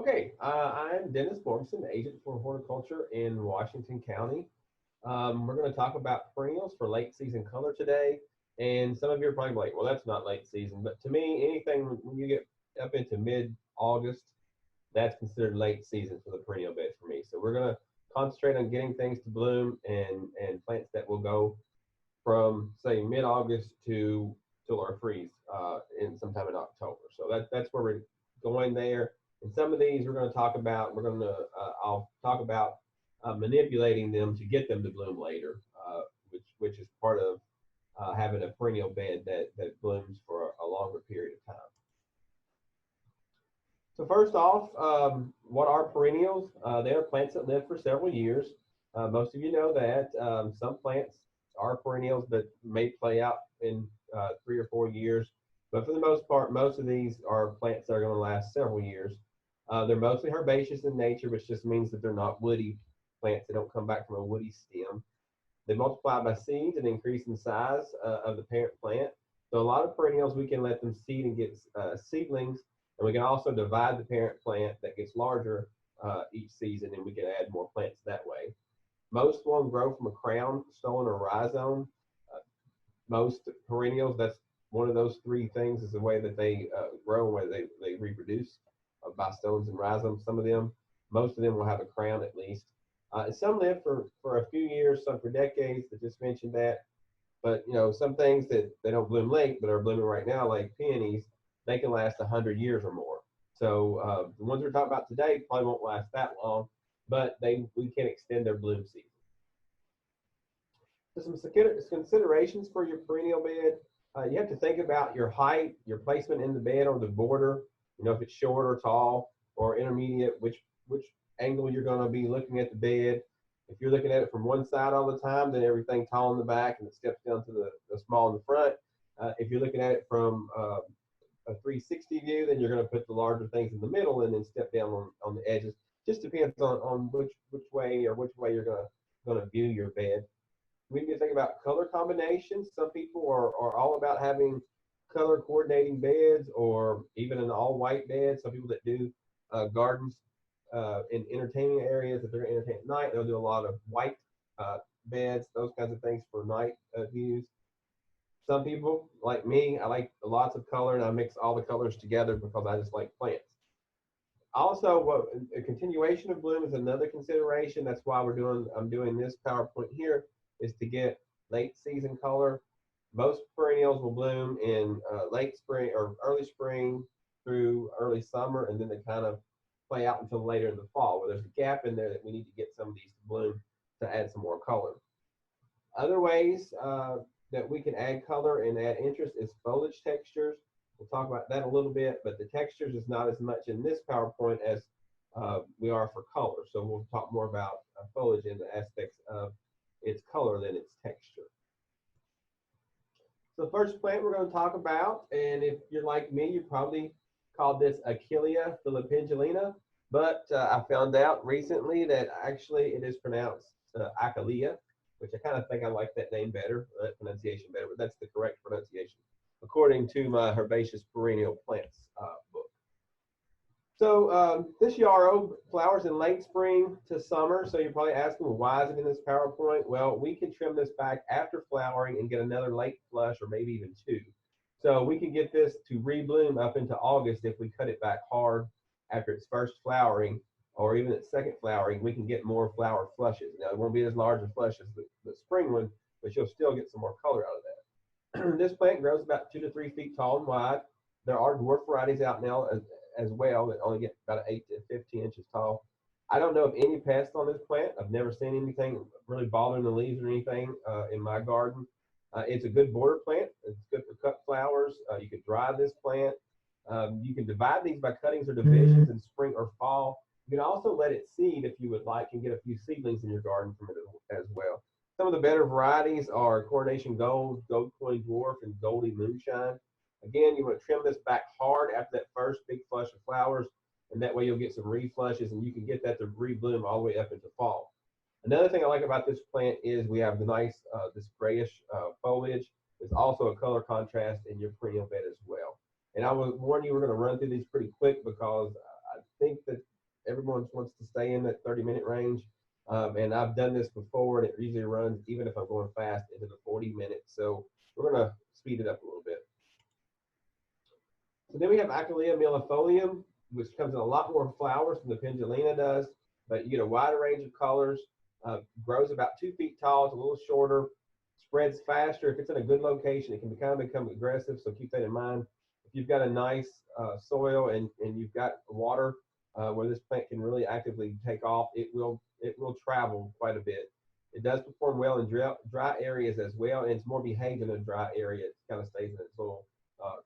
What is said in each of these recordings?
Okay, I'm Dennis Morgeson, agent for horticulture in Washington County. We're going to talk about perennials for late season color today. And some of you are probably like, well, that's not late season. But to me, anything when you get up into mid-August, that's considered late season for the perennial bed for me. So we're going to concentrate on getting things to bloom and plants that will go from, say, mid-August to till our freeze in sometime in October. So that's where we're going there. And some of these we're going to talk about. I'll talk about manipulating them to get them to bloom later, which is part of having a perennial bed that blooms for a longer period of time. So first off, what are perennials? They are plants that live for several years. Most of you know that. Some plants are perennials that may play out in 3 or 4 years. But for the most part, most of these are plants that are going to last several years. They're mostly herbaceous in nature, which just means that they're not woody plants. They don't come back from a woody stem. They multiply by seeds and increase in size of the parent plant. So a lot of perennials, we can let them seed and get seedlings, and we can also divide the parent plant that gets larger each season, and we can add more plants that way. Most of them grow from a crown, stolon, or rhizome. Most perennials, that's one of those three things is the way that they grow and way they reproduce by stolons and rhizomes. Some of them, most of them will have a crown at least. Some live for a few years, some for decades. I just mentioned that. But you know, some things that they don't bloom late but are blooming right now, like peonies, they can last 100 years or more. So the ones we're talking about today probably won't last that long, but we can extend their bloom season. So some considerations for your perennial bed. You have to think about your height, your placement in the bed or the border. You know, if it's short or tall or intermediate, which angle you're going to be looking at the bed. If you're looking at it from one side all the time, then everything tall in the back and it steps down to the small in the front. If you're looking at it from a 360 view, then you're going to put the larger things in the middle and then step down on the edges. Just depends on which way you're going to view your bed. We need to think about color combinations. Some people are all about having color coordinating beds or even an all white bed. Some people that do gardens in entertaining areas, if they're going to entertain at night, they'll do a lot of white beds, those kinds of things for night views. Some people, like me, I like lots of color and I mix all the colors together because I just like plants. Also, a continuation of bloom is another consideration. That's why I'm doing this PowerPoint here, is to get late season color. Most perennials will bloom in late spring or early spring through early summer, and then they kind of play out until later in the fall, where there's a gap in there that we need to get some of these to bloom to add some more color. Other ways that we can add color and add interest is foliage textures. We'll talk about that a little bit, but the textures is not as much in this PowerPoint as we are for color. So we'll talk more about foliage and the aspects of its color than its texture. So the first plant we're going to talk about, and if you're like me, you probably called this Achillea filipendulina, but I found out recently that actually it is pronounced Achillea, which I kind of think I like that name better, that pronunciation better, but that's the correct pronunciation according to my herbaceous perennial plants book. So this yarrow flowers in late spring to summer. So you're probably asking, well, why is it in this PowerPoint? Well, we can trim this back after flowering and get another late flush or maybe even two. So we can get this to rebloom up into August if we cut it back hard after its first flowering or even its second flowering. We can get more flower flushes. Now, it won't be as large a flush as the spring one, but you'll still get some more color out of that. This plant grows about 2 to 3 feet tall and wide. There are dwarf varieties out now as well that only get about 8 to 15 inches tall. I don't know of any pests on this plant. I've never seen anything really bothering the leaves or anything in my garden. It's a good border plant. It's good for cut flowers. You can dry this plant. You can divide these by cuttings or divisions in spring or fall. You can also let it seed if you would like and get a few seedlings in your garden from it as well. Some of the better varieties are Coronation Gold, Gold Coin Dwarf, and Goldie Moonshine. Again, you want to trim this back hard after that first big flush of flowers, and that way you'll get some reflushes, and you can get that to rebloom all the way up into fall. Another thing I like about this plant is we have the nice, this grayish foliage. There's also a color contrast in your perennial bed as well. And I will warn you, we're going to run through these pretty quick because I think that everyone wants to stay in that 30-minute range. And I've done this before, and it usually runs, even if I'm going fast, into the 40 minutes. So we're going to speed it up a little bit. So then we have Achillea millefolium, which comes in a lot more flowers than the Pendulina does, but you get a wider range of colors, grows about 2 feet tall, it's a little shorter, spreads faster. If it's in a good location, it can kind of become aggressive, so keep that in mind. If you've got a nice soil and you've got water where this plant can really actively take off, it will travel quite a bit. It does perform well in dry areas as well, and it's more behaved in a dry area. It kind of stays in its little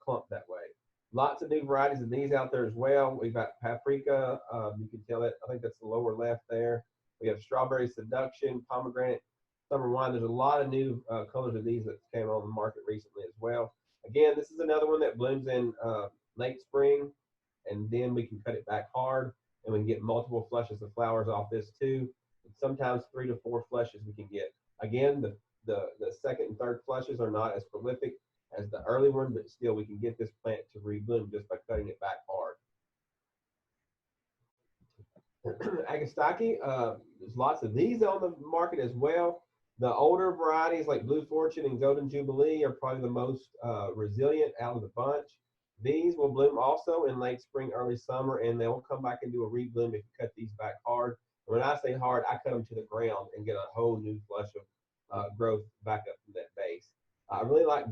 clump that way. Lots of new varieties of these out there as well. We've got paprika. You can tell it. I think that's the lower left there. We have strawberry seduction, pomegranate, summer wine. There's a lot of new colors of these that came on the market recently as well. Again, this is another one that blooms in late spring, and then we can cut it back hard, and we can get multiple flushes of flowers off this too. And sometimes 3 to 4 flushes we can get. Again, the second and third flushes are not as prolific as the early one, but still we can get this plant to rebloom just by cutting it back hard. Agastaki, there's lots of these on the market as well. The older varieties like Blue Fortune and Golden Jubilee are probably the most resilient out of the bunch. These will bloom also in late spring, early summer, and they'll come back and do a rebloom if you cut these back hard. And when I say hard, I cut them to the ground and get a whole new flush of growth back up from that base. I really like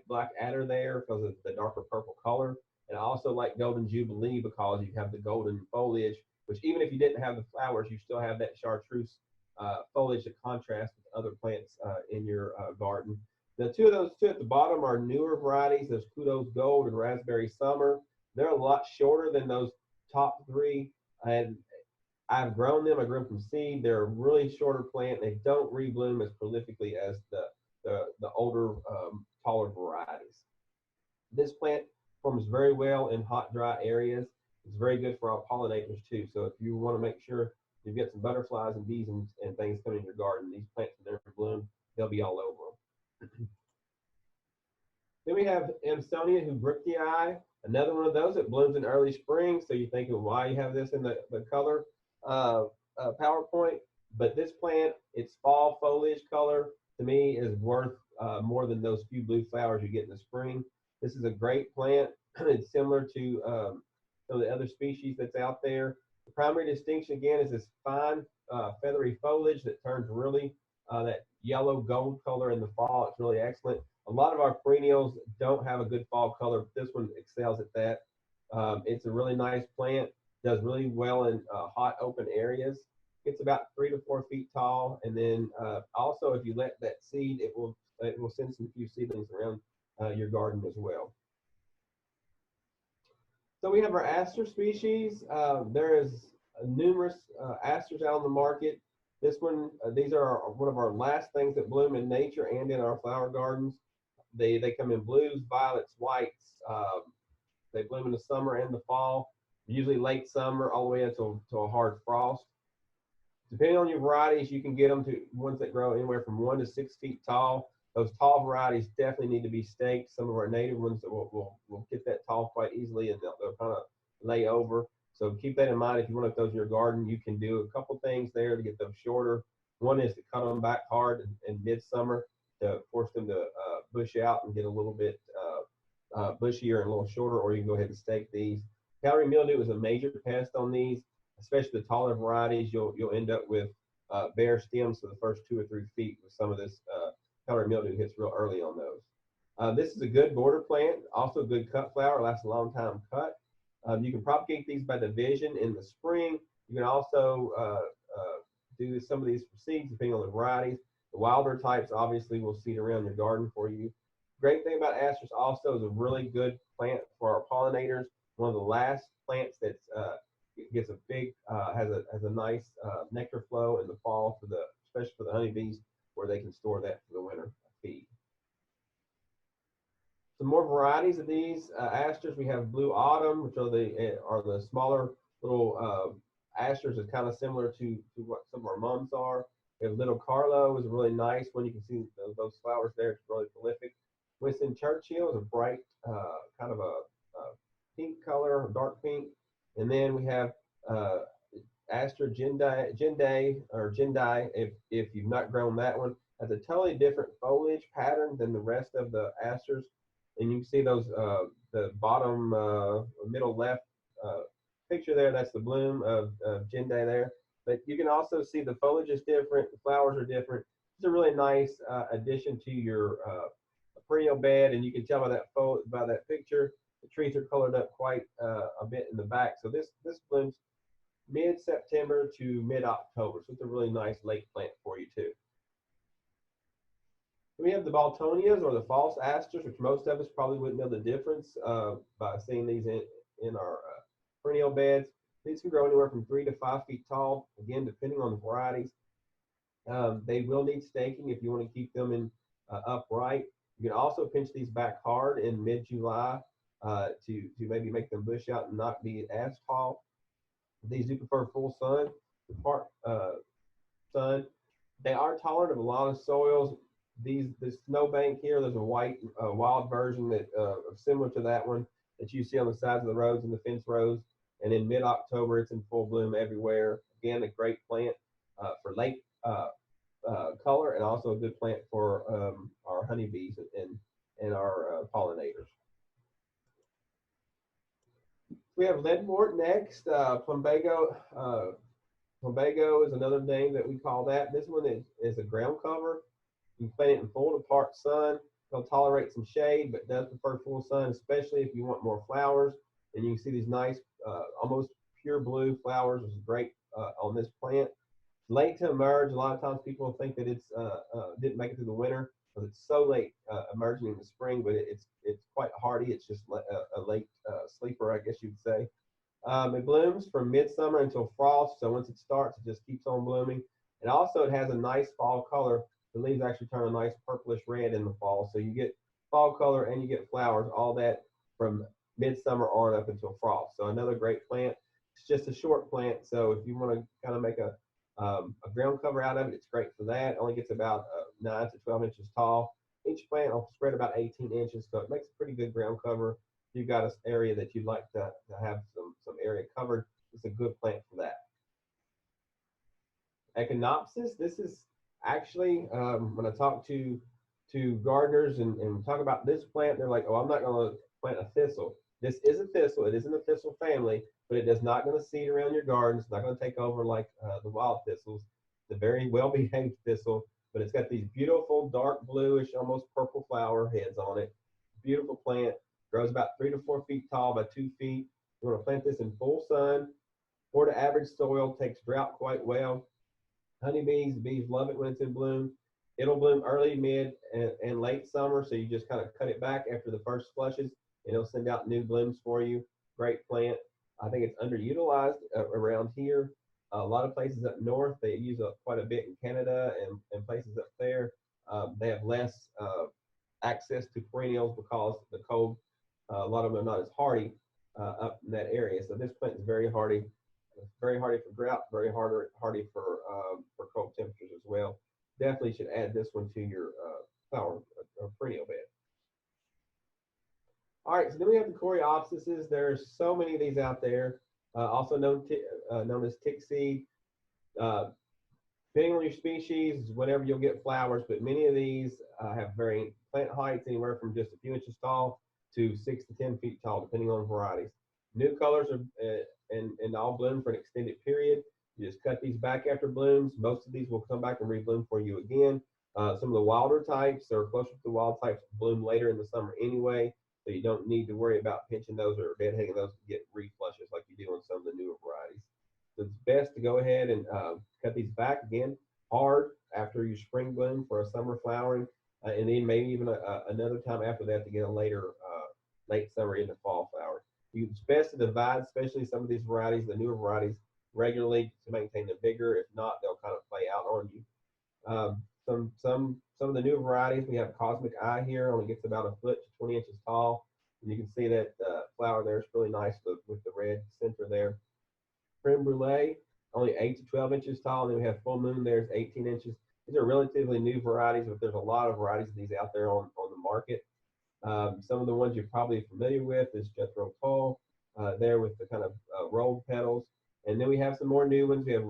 Black Adder there because of the darker purple color. And I also like Golden Jubilee because you have the golden foliage, which even if you didn't have the flowers, you still have that chartreuse foliage to contrast with other plants in your garden. The two of those two at the bottom are newer varieties. There's Kudos Gold and Raspberry Summer. They're a lot shorter than those top three. And I've grown them. I grew them from seed. They're a really shorter plant. They don't rebloom as prolifically as the older, taller varieties. This plant performs very well in hot, dry areas. It's very good for our pollinators too. So if you want to make sure you've got some butterflies and bees and things coming in your garden, these plants, when they're in bloom, they'll be all over them. Then we have Amsonia hubrichtii, another one of those that blooms in early spring. So you're thinking, why you have this in the color PowerPoint? But this plant, its fall foliage color, to me, is worth more than those few blue flowers you get in the spring. This is a great plant. It's similar to some of the other species that's out there. The primary distinction, again, is this fine, feathery foliage that turns really that yellow gold color in the fall. It's really excellent. A lot of our perennials don't have a good fall color, but this one excels at that. It's a really nice plant. Does really well in hot, open areas. It's about 3 to 4 feet tall, and then also if you let that seed, it will send some few seedlings around your garden as well. So we have our aster species. There is numerous asters out on the market. This one, these are one of our last things that bloom in nature and in our flower gardens. They come in blues, violets, whites. They bloom in the summer and the fall, usually late summer all the way until a hard frost. Depending on your varieties, you can get them to ones that grow anywhere from 1 to 6 feet tall. Those tall varieties definitely need to be staked. Some of our native ones will get that tall quite easily, and they'll kind of lay over. So keep that in mind. If you want to those in your garden, you can do a couple things there to get them shorter. One is to cut them back hard in midsummer to force them to bush out and get a little bit bushier and a little shorter, or you can go ahead and stake these. Powdery mildew is a major pest on these, especially the taller varieties. You'll end up with bare stems for the first 2 or 3 feet with some of this powdery mildew hits real early on those. This is a good border plant, also a good cut flower, lasts a long time cut. You can propagate these by division in the spring. You can also do some of these for seeds depending on the varieties. The wilder types obviously will seed around your garden for you. Great thing about asters also is a really good plant for our pollinators. One of the last plants that gets a big, has a nice nectar flow in the fall for especially for the honeybees, where they can store that for the winter feed. Some more varieties of these asters. We have Blue Autumn, which are the smaller little asters, is kind of similar to what some of our mums are. We have Little Carlo is a really nice one. You can see those flowers there. It's really prolific. Winston Churchill is a bright kind of a pink color, dark pink. And then we have Aster Gendai or Gendai, if you've not grown that one, has a totally different foliage pattern than the rest of the asters. And you can see those the bottom middle left picture there. That's the bloom of Gendai there. But you can also see the foliage is different, the flowers are different. It's a really nice addition to your perennial bed, and you can tell by that picture, the trees are colored up quite a bit in the back. So this blooms mid-September to mid-October. So it's a really nice late plant for you too. We have the Baltonias or the false asters, which most of us probably wouldn't know the difference by seeing these in our perennial beds. These can grow anywhere from 3 to 5 feet tall, again, depending on the varieties. They will need staking if you want to keep them in upright. You can also pinch these back hard in mid-July to maybe make them bush out and not be as tall. These do prefer full sun, sun. They are tolerant of a lot of soils. This snowbank here, there's a white wild version that similar to that one that you see on the sides of the roads and the fence rows. And in mid-October, it's in full bloom everywhere. Again, a great plant for late color, and also a good plant for our honeybees and our pollinators. We have leadwort next. Plumbago. Plumbago is another name that we call that. This one is a ground cover. You can plant it in full to part sun. It'll tolerate some shade, but does prefer full sun, especially if you want more flowers. And you can see these nice, almost pure blue flowers, which is great on this plant. Late to emerge. A lot of times people think that it's didn't make it through the winter because it's so late emerging in the spring, but it's quite hardy. It's just a late sleeper, I guess you'd say. It blooms from midsummer until frost, so once it starts, it just keeps on blooming. And also, it has a nice fall color. The leaves actually turn a nice purplish red in the fall, so you get fall color and you get flowers, all that from midsummer on up until frost. So another great plant. It's just a short plant, so if you want to kind of make a ground cover out of it, it's great for that. It only gets about 9 to 12 inches tall. Each plant will spread about 18 inches, so it makes a pretty good ground cover. If you've got an area that you'd like to have some area covered, it's a good plant for that. Echinopsis, this is actually, when I talk to gardeners and talk about this plant, they're like, oh, I'm not going to plant a thistle. This is a thistle. It is in the thistle family, but it is not going to seed around your garden. It's not going to take over like the wild thistles. It's a very well-behaved thistle, but it's got these beautiful dark bluish, almost purple flower heads on it. Beautiful plant. Grows about 3 to 4 feet tall by 2 feet. You want to plant this in full sun or to average soil. Takes drought quite well. Honeybees, bees love it when it's in bloom. It'll bloom early, mid, and late summer, so you just kind of cut it back after the first flushes, and it'll send out new blooms for you. Great plant. I think it's underutilized around here. A lot of places up north, they use it quite a bit in Canada and places up there. They have less access to perennials because the cold, a lot of them are not as hardy up in that area. So this plant is very hardy. It's very hardy for drought, very hardy for cold temperatures as well. Definitely should add this one to your flower or perennial bed. All right, so then we have the Heliopsises. There's so many of these out there, also known as tick seed. Depending on your species, whenever you'll get flowers, but many of these have varying plant heights, anywhere from just a few inches tall to 6 to 10 feet tall, depending on varieties. New colors are and all bloom for an extended period. You just cut these back after blooms. Most of these will come back and rebloom for you again. Some of the wilder types or closer to the wild types bloom later in the summer anyway, so you don't need to worry about pinching those or bedheading those to get reflushes like you do on some of the newer varieties. So it's best to go ahead and cut these back again hard after your spring bloom for a summer flowering, and then maybe even another time after that to get a later late summer into fall flower. It's best to divide, especially some of these varieties, the newer varieties, regularly to maintain the vigor. If not, they'll kind of play out on you. Some of the newer varieties, we have Cosmic Eye here, only gets about 1 foot to 20 inches tall. And you can see that flower there is really nice with the red center there. Creme Brulee, only 8 to 12 inches tall. And then we have Full Moon there, is 18 inches. These are relatively new varieties, but there's a lot of varieties of these out there on the market. Some of the ones you're probably familiar with is Jethro Tull there with the kind of rolled petals. And then we have some more new ones. We have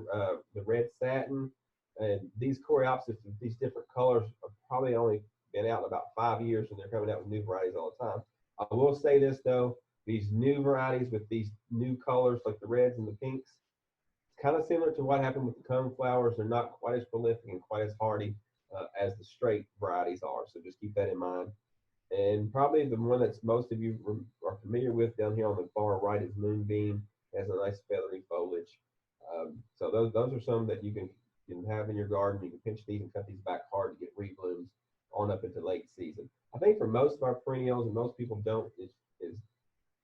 the red satin, and these coreopsis, these different colors, have probably only been out in about 5 years, and they're coming out with new varieties all the time. I will say this though, these new varieties with these new colors like the reds and the pinks, it's kind of similar to what happened with the cone flowers. They're not quite as prolific and quite as hardy as the straight varieties are. So just keep that in mind. And probably the one that's most of you are familiar with down here on the far right is Moonbeam. It has a nice feathery foliage. So those are some that you can have in your garden. You can pinch these and cut these back hard to get reblooms on up into late season. I think for most of our perennials, and most people don't, is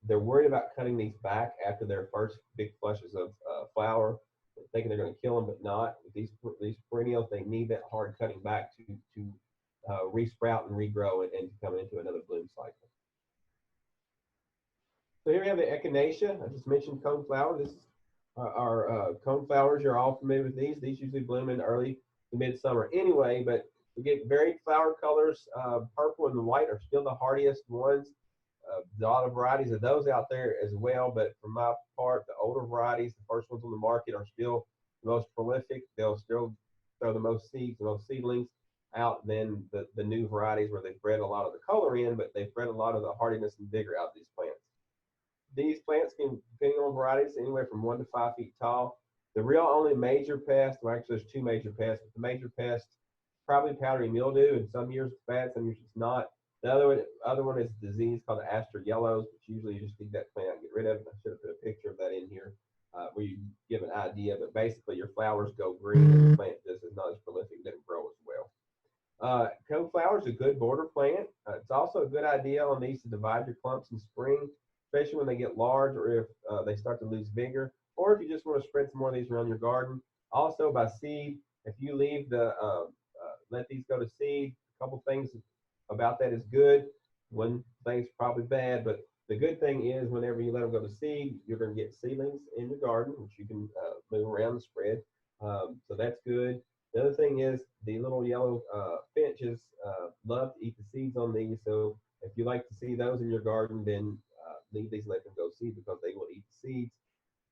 they're worried about cutting these back after their first big flushes of flower, thinking they're going to kill them, but not. These perennials, they need that hard cutting back to resprout and regrow and to come into another bloom cycle. So here we have the echinacea. I just mentioned coneflower. This is our coneflowers. You're all familiar with these. These usually bloom in early to midsummer anyway, but we get varied flower colors. Purple and the white are still the hardiest ones. A lot of varieties of those out there as well, but for my part, the older varieties, the first ones on the market, are still the most prolific. They'll still throw the most seeds, the most seedlings out than the new varieties where they've bred a lot of the color in, but they've bred a lot of the hardiness and vigor out of these plants. These plants can, depending on varieties, anywhere from 1 to 5 feet tall. The real only major pest, well, actually there's 2 major pests, but the major pest, probably powdery mildew. In some years it's bad, some years it's not. The other one is a disease called the aster yellows, which usually you just leave that plant and get rid of it. I should have put a picture of that in here where you give an idea, but basically your flowers go green and the plant just is not as prolific, doesn't grow as well. Coneflower is a good border plant. It's also a good idea on these to divide your clumps in spring, especially when they get large or if they start to lose vigor, or if you just want to spread some more of these around your garden. Also by seed, if you leave let these go to seed, a couple things about that is good. One thing's probably bad, but the good thing is whenever you let them go to seed, you're going to get seedlings in your garden, which you can move around and spread. So that's good. The other thing is the little yellow finches love to eat the seeds on these. So if you like to see those in your garden, then leave these and let them go seed because they will eat the seeds.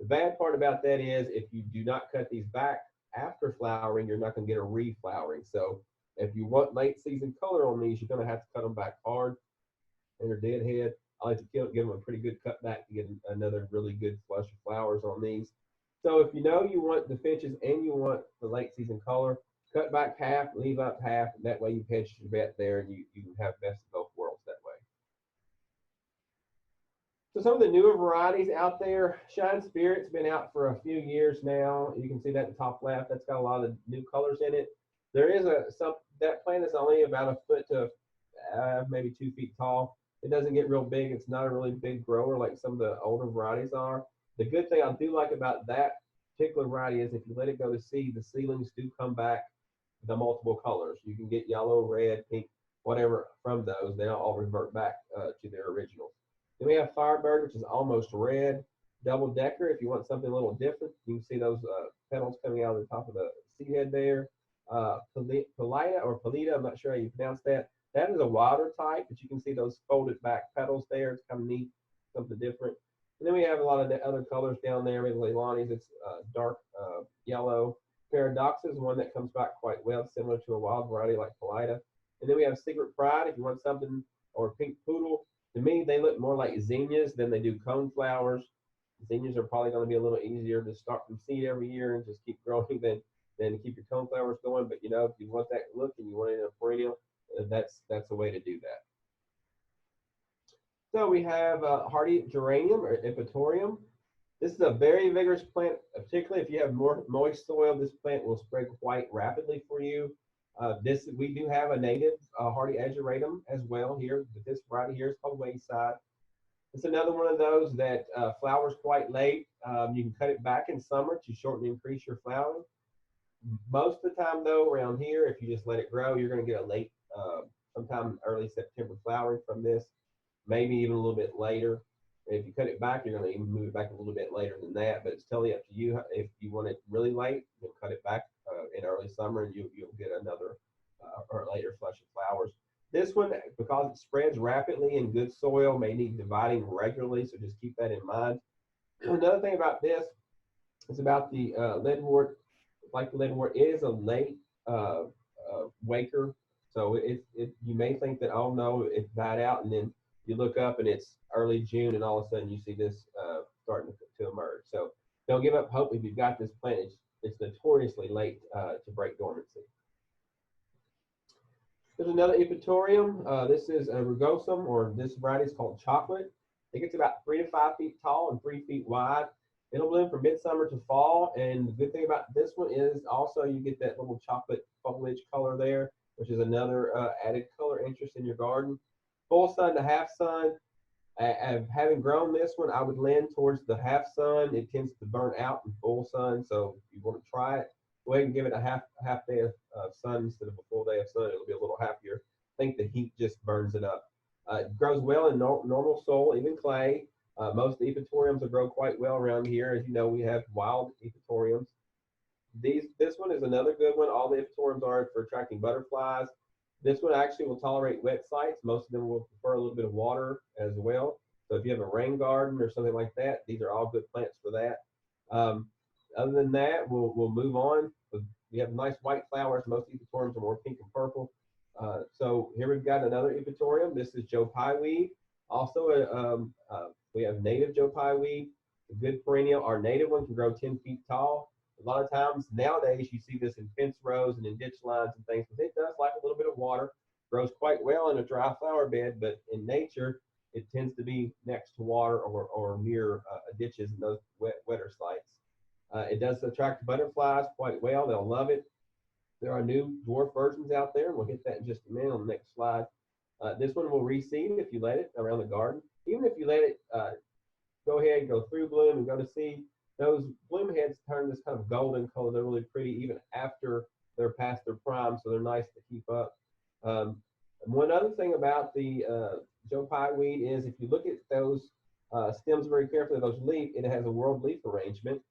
The bad part about that is if you do not cut these back after flowering, you're not going to get a reflowering. So if you want late season color on these, you're going to have to cut them back hard and they're deadhead. I like to give them a pretty good cut back to get another really good flush of flowers on these. So if you know you want the finches and you want the late season color, cut back half, leave up half, and that way you've hedged your bet there and you can have best of both worlds that way. So some of the newer varieties out there, Shine Spirit's been out for a few years now. You can see that in the top left. That's got a lot of new colors in it. There is that plant is only about a foot to maybe 2 feet tall. It doesn't get real big. It's not a really big grower like some of the older varieties are. The good thing I do like about that particular variety is if you let it go to seed, the seedlings do come back the multiple colors. You can get yellow, red, pink, whatever from those. They all revert back to their originals. Then we have Firebird, which is almost red. Double decker, if you want something a little different, you can see those petals coming out of the top of the seed head there. Polita, I'm not sure how you pronounce that. That is a wilder type, but you can see those folded back petals there. It's kind of neat, something different. And then we have a lot of the other colors down there. Maybe Leilani's, it's dark yellow. Paradoxa is one that comes back quite well, similar to a wild variety like Polita. And then we have Secret Pride, if you want something, or Pink Poodle. To me, they look more like zinnias than they do coneflowers. Zinnias are probably going to be a little easier to start from seed every year and just keep growing than to keep your coneflowers going. But you know, if you want that look and you want it in a perennial, that's a way to do that. So we have hardy geranium or epitorium. This is a very vigorous plant, particularly if you have more moist soil. This plant will spread quite rapidly for you. We do have a native hardy ageratum as well here, but this variety here is called Wayside. It's another one of those that flowers quite late. You can cut it back in summer to shorten and increase your flowering. Most of the time, though, around here, if you just let it grow, you're going to get a late, sometime early September flowering from this, maybe even a little bit later. If you cut it back, you're going to even move it back a little bit later than that, but it's totally up to you. If you want it really late, you'll cut it back in early summer and you'll get another or later flush of flowers. This one, because it spreads rapidly in good soil, may need dividing regularly, so just keep that in mind. Another thing about this, It's about the leadwort. Like the leadwort, it is a late waker, so you may think that, oh no, it died out, and then you look up and it's early June, and all of a sudden you see this starting to emerge. So don't give up hope if you've got this plant. It's notoriously late to break dormancy. There's another epitorium. This is a rugosum, or this variety is called chocolate. It gets about 3 to 5 feet tall and 3 feet wide. It'll bloom from midsummer to fall. And the good thing about this one is also you get that little chocolate foliage color there, which is another added color interest in your garden. Full sun to half sun. Having grown this one, I would lean towards the half sun. It tends to burn out in full sun, so if you want to try it, go ahead and give it a half day of sun instead of a full day of sun. It'll be a little happier. I think the heat just burns it up. It grows well in normal soil, even clay. Most epitoriums will grow quite well around here. As you know, we have wild epitoriums. This one is another good one. All the epitoriums are for attracting butterflies. This one actually will tolerate wet sites. Most of them will prefer a little bit of water as well. So if you have a rain garden or something like that, these are all good plants for that. Um, Other than that, we'll move on. We have nice white flowers. Most epitoriums are more pink and purple. So here we've got another epitorium. This is Joe Pye weed. Also, we have native Joe Pye weed, a good perennial. Our native one can grow 10 feet tall. A lot of times nowadays you see this in fence rows and in ditch lines and things, but it does like a little bit of water. Grows quite well in a dry flower bed, but in nature it tends to be next to water or near ditches and those wetter sites. It does attract butterflies quite well. They'll love it. There are new dwarf versions out there, and we'll hit that in just a minute on the next slide. This one will reseed if you let it around the garden. Even if you let it go ahead and go through bloom and go to seed, those bloom heads turn this kind of golden color. They're really pretty even after they're past their prime, so they're nice to keep up. One other thing about the Joe Pye weed is if you look at those stems very carefully, those leaf, it has a world leaf arrangement.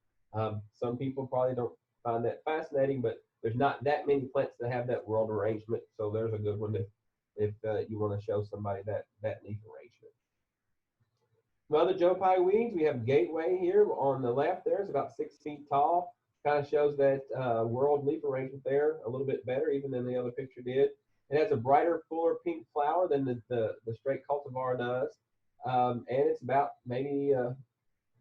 Some people probably don't find that fascinating, but there's not that many plants that have that world arrangement, so there's a good one if you want to show somebody that leaf arrangement. Some other Joe Pye weeds, we have Gateway here on the left there. It's about 6 feet tall. Kind of shows that world leaf arrangement there a little bit better even than the other picture did. It has a brighter, fuller pink flower than the straight cultivar does. And it's about maybe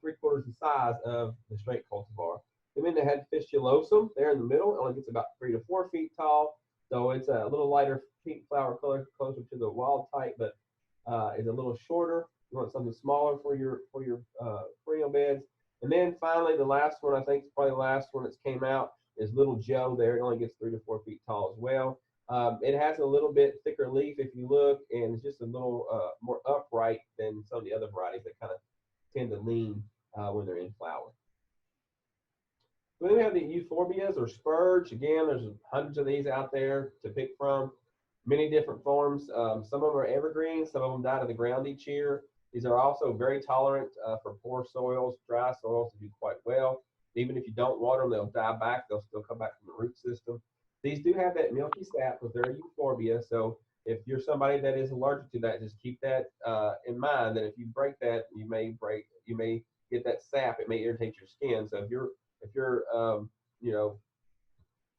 3/4 the size of the straight cultivar. Then they had fistulosum there in the middle. It only gets about 3 to 4 feet tall. So it's a little lighter pink flower color, closer to the wild type, but is a little shorter. You want something smaller for your perennial beds. And then finally, the last one, I think it's probably the last one that's came out, is Little Joe there. It only gets 3 to 4 feet tall as well. It has a little bit thicker leaf if you look, and it's just a little more upright than some of the other varieties that kind of tend to lean when they're in flower. So then we have the euphorbias or spurge. Again, there's hundreds of these out there to pick from. Many different forms. Some of them are evergreen. Some of them die to the ground each year. These are also very tolerant for poor soils. Dry soils to do quite well. Even if you don't water them, they'll die back. They'll still come back from the root system. These do have that milky sap, but they're euphorbia. So if you're somebody that is allergic to that, just keep that in mind. That if you break that, you may get that sap. It may irritate your skin. So if you're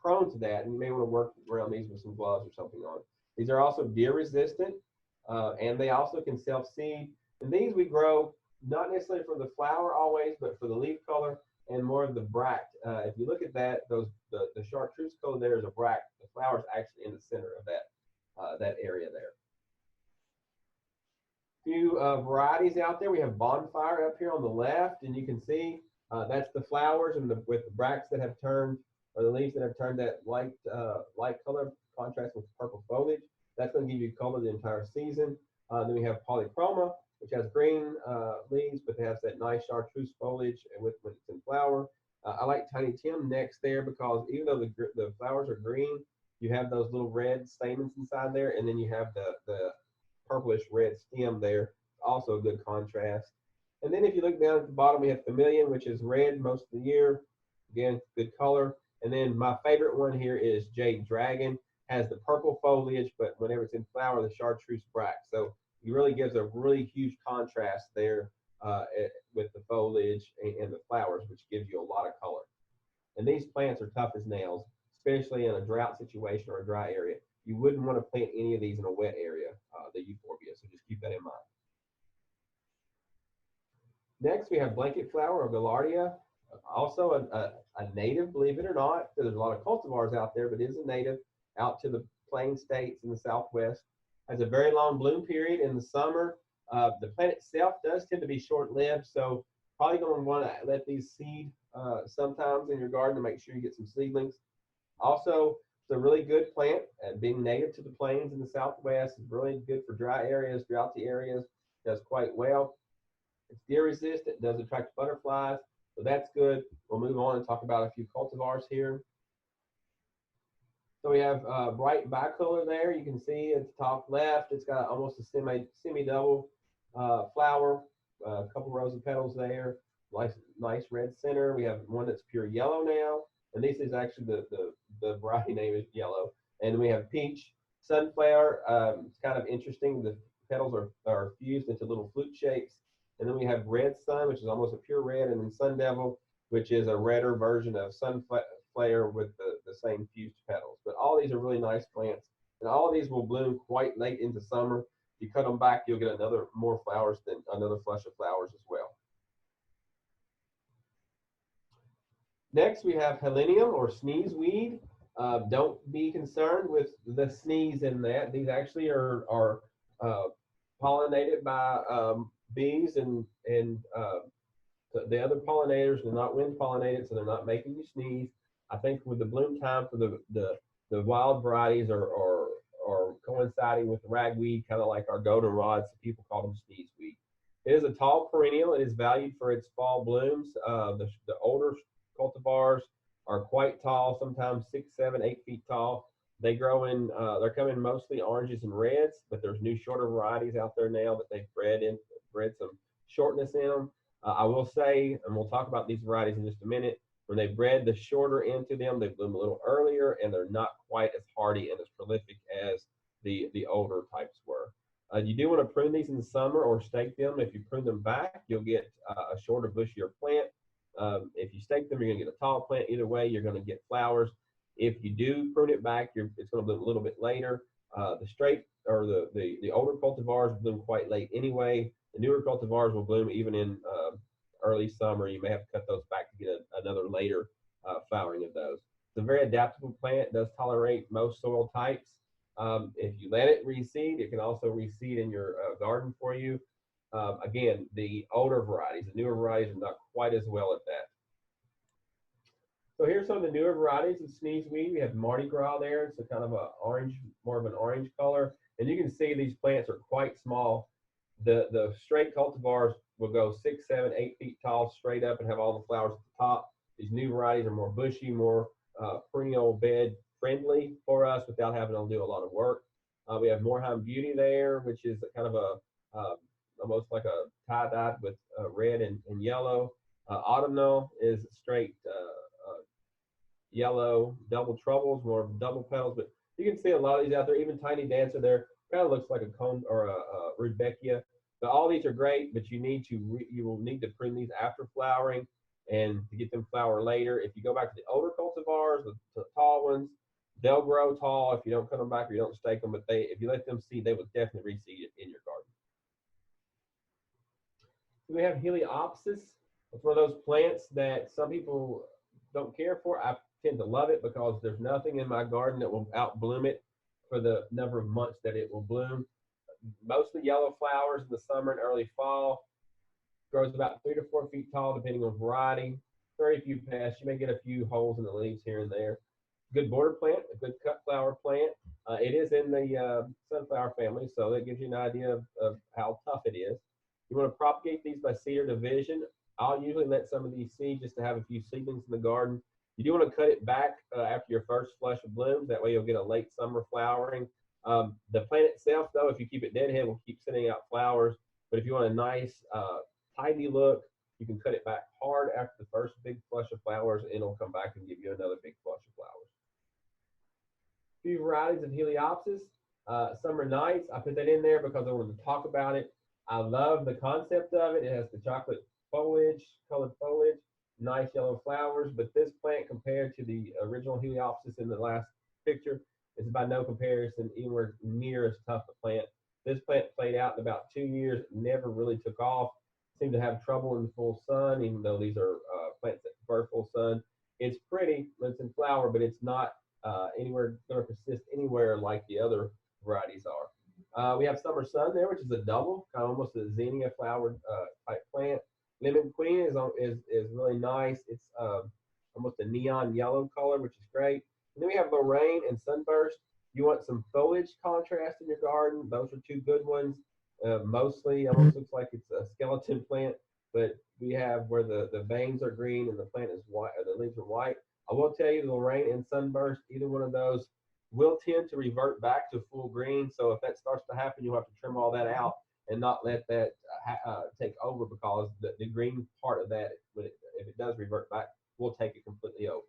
prone to that, and you may want to work around these with some gloves or something on. These are also deer resistant, and they also can self-seed. And these we grow not necessarily for the flower always, but for the leaf color and more of the bract. If you look at that, the chartreuse color there is a bract. The flower is actually in the center of that area there. Few varieties out there. We have Bonfire up here on the left, and you can see that's the flowers and with the bracts that have turned, or the leaves that have turned that light color contrast with purple foliage. That's going to give you color the entire season. Then we have Polychroma, which has green leaves, but it has that nice chartreuse foliage when it's in flower. I like Tiny Tim next there because even though the flowers are green, you have those little red stamens inside there, and then you have the purplish red stem there. Also a good contrast. And then if you look down at the bottom, we have Familian, which is red most of the year. Again, good color. And then my favorite one here is Jade Dragon. Has the purple foliage, but whenever it's in flower, the chartreuse bract. So it really gives a really huge contrast there with the foliage and the flowers, which gives you a lot of color. And these plants are tough as nails, especially in a drought situation or a dry area. You wouldn't want to plant any of these in a wet area, the euphorbia, so just keep that in mind. Next, we have blanket flower or gaillardia, also a native, believe it or not. There's a lot of cultivars out there, but it is a native out to the plain states in the Southwest. Has a very long bloom period in the summer. The plant itself does tend to be short-lived, so probably going to want to let these seed sometimes in your garden to make sure you get some seedlings. Also, it's a really good plant, being native to the plains in the Southwest. It's really good for dry areas, droughty areas. Does quite well. It's deer resistant, does attract butterflies, so that's good. We'll move on and talk about a few cultivars here. So we have bright bicolor there. You can see at the top left, it's got almost a semi-double flower, a couple rows of petals there. Nice red center. We have one that's pure yellow now, and this is actually the variety name is yellow. And we have peach, sunflower. It's kind of interesting. The petals are fused into little flute shapes. And then we have red sun, which is almost a pure red, and then sun devil, which is a redder version of sunflower with the same fused petals. But all these are really nice plants, and all of these will bloom quite late into summer. If you cut them back, you'll get more flowers than another flush of flowers as well. Next, we have helenium or sneezeweed. Don't be concerned with the sneeze in that. These actually are pollinated by bees and the other pollinators. They're not wind pollinated, so they're not making you sneeze. I think with the bloom time for the wild varieties are coinciding with the ragweed, kind of like our goldenrod, so people call them sneezeweed. It is a tall perennial. It is valued for its fall blooms. The older cultivars are quite tall, sometimes 6, 7, 8 feet tall. They grow in, they're coming mostly oranges and reds, but there's new shorter varieties out there now that they've bred some shortness in them. I will say, and we'll talk about these varieties in just a minute, when they bred the shorter into them, they bloom a little earlier, and they're not quite as hardy and as prolific as the older types were. You do want to prune these in the summer or stake them. If you prune them back, you'll get a shorter, bushier plant. If you stake them, you're going to get a tall plant. Either way, you're going to get flowers. If you do prune it back, it's going to bloom a little bit later. The straight or the older cultivars bloom quite late anyway. The newer cultivars will bloom even in early summer. You may have to cut those back to get another later flowering of those. It's a very adaptable plant. It does tolerate most soil types. If you let it reseed, it can also reseed in your garden for you. Again, the older varieties, the newer varieties are not quite as well at that. So here's some of the newer varieties of sneezeweed. We have Mardi Gras there. It's a kind of a orange, more of an orange color. And you can see these plants are quite small. The straight cultivars will go 6, 7, 8 feet tall straight up and have all the flowers at the top. These new varieties are more bushy, more perennial bed friendly for us without having to do a lot of work. We have Moorheim Beauty there, which is kind of a almost like a tie-dyed with red and yellow. Autumnal is straight yellow. Double Troubles, more double petals, but you can see a lot of these out there. Even Tiny Dancer there kind of looks like a cone or a rudbeckia. But all these are great, but you will need to prune these after flowering and to get them flower later. If you go back to the older cultivars, the tall ones, they'll grow tall if you don't cut them back or you don't stake them. But if you let them seed, they will definitely reseed it in your garden. So we have Heliopsis. It's one of those plants that some people don't care for. I tend to love it because there's nothing in my garden that will outbloom it for the number of months that it will bloom. Mostly yellow flowers in the summer and early fall. Grows about 3 to 4 feet tall, depending on variety. Very few pests. You may get a few holes in the leaves here and there. Good border plant, a good cut flower plant. It is in the sunflower family, so that gives you an idea of how tough it is. You want to propagate these by seed or division. I'll usually let some of these seed just to have a few seedlings in the garden. You do want to cut it back after your first flush of blooms. That way you'll get a late summer flowering. The plant itself, though, if you keep it deadhead, will keep sending out flowers. But if you want a nice, tidy look, you can cut it back hard after the first big flush of flowers, and it'll come back and give you another big flush of flowers. A few varieties of Heliopsis. Summer Nights, I put that in there because I wanted to talk about it. I love the concept of it. It has the chocolate foliage, colored foliage, nice yellow flowers. But this plant, compared to the original Heliopsis in the last picture, is by no comparison anywhere near as tough a plant. This plant played out in about 2 years, never really took off. Seemed to have trouble in full sun, even though these are plants that prefer full sun. It's pretty when it's in flower, but it's not anywhere going to persist anywhere like the other varieties are. We have Summer Sun there, which is a double, kind of almost a zinnia flowered type plant. Lemon Queen is really nice. It's almost a neon yellow color, which is great. And then we have Lorraine and Sunburst. You want some foliage contrast in your garden. Those are two good ones. Mostly, almost looks like it's a skeleton plant, but we have where the veins are green and the plant is white, or the leaves are white. I will tell you, Lorraine and Sunburst, either one of those will tend to revert back to full green. So if that starts to happen, you'll have to trim all that out and not let that take over, because the green part of that, if it does revert back, will take it completely over.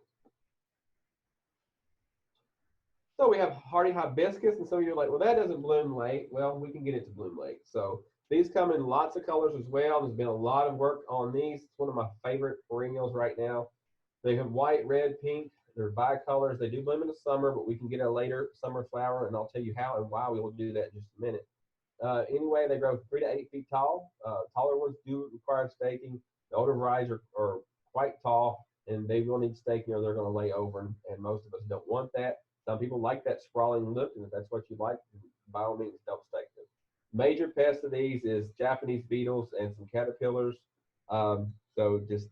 So we have hardy hibiscus, and some of you are like, well, that doesn't bloom late. Well, we can get it to bloom late. So these come in lots of colors as well. There's been a lot of work on these. It's one of my favorite perennials right now. They have white, red, pink. They're bicolors. They do bloom in the summer, but we can get a later summer flower, and I'll tell you how and why we will do that in just a minute. Anyway, they grow 3 to 8 feet tall. Taller ones do require staking. The older varieties are quite tall, and they will need staking or they're going to lay over, and most of us don't want that. Some people like that sprawling look, and if that's what you like, by all means, don't stake them. Major pests of these is Japanese beetles and some caterpillars. So just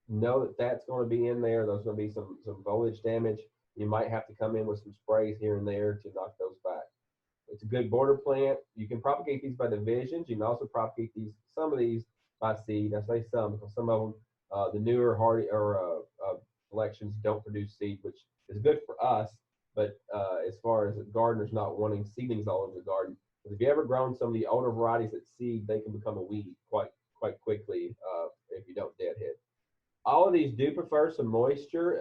know that that's going to be in there. There's going to be some foliage damage. You might have to come in with some sprays here and there to knock those back. It's a good border plant. You can propagate these by divisions. You can also propagate some of these by seed. I say some because some of them, the newer hardy or collections don't produce seed, which is good for us. But as far as gardeners not wanting seedlings all over the garden, if you ever grown some of the older varieties at seed, they can become a weed quite quickly if you don't deadhead. All of these do prefer some moisture,